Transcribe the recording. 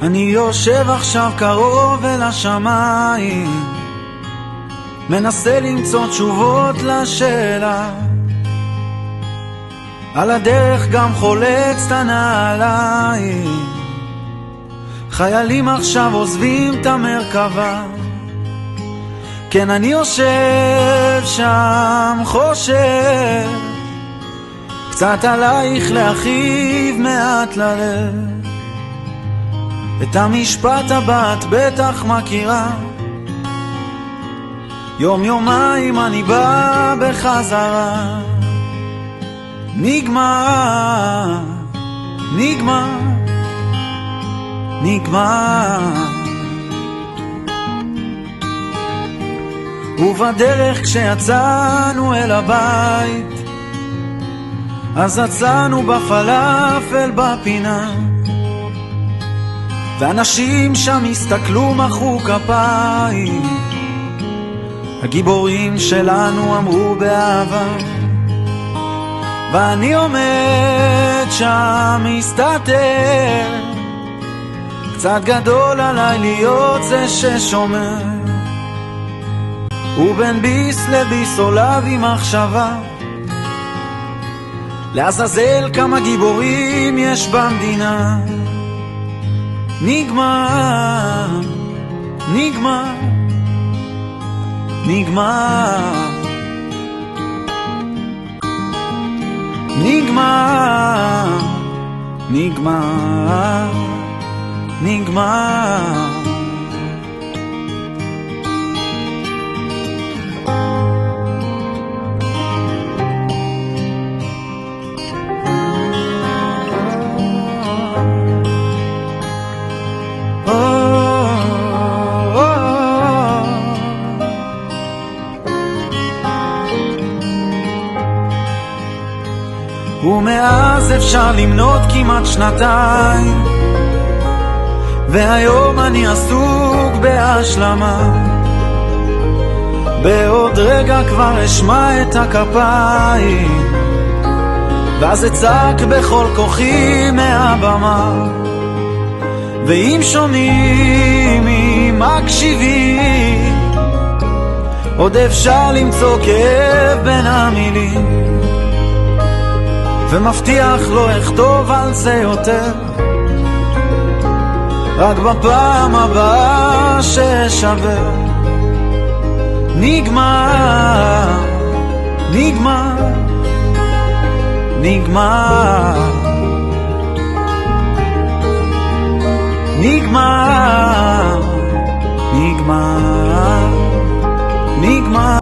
אני יושב עכשיו קרוב אל השמיים, מנסה למצוא תשובות לשאלה. על הדרך גם חולץ את הנעליים, חיילים עכשיו עוזבים את המרכבה. כן, אני יושב שם חושב קצת עלייך להכאיב מעט ללב. את המשפט הבא את בטח מכירה, יום יומיים אני בא בחזרה. נגמר, נגמר, נגמר. ובדרך כשיצאנו אל הבית, אז יצאנו בפלאפל בפינה, ואנשים שם הסתכלו מחאו כפיים. הגיבורים שלנו אמרו באהבה, ואני עומד שם מסתתר, קצת גדול עליי להיות זה ששומר. ובין ביס לביס עולה בי מחשבה, לעזאזל כמה גיבורים יש במדינה. נגמר, נגמר, נגמר, נגמר, נגמר, נגמר. ומאז אפשר למנות כמעט שנתיים, והיום אני עסוק בהשלמה. בעוד רגע כבר אשמע את הכפיים, ואז אצעק בכל כוחי מהבמה. ואם שומעים, אם מקשיבים, עוד אפשר למצוא כאב בין המילים, ומבטיח לא אכתוב על זה יותר, רק בפעם הבאה ששבר. נגמר, נגמר, נגמר, נגמר, נגמר, נגמר.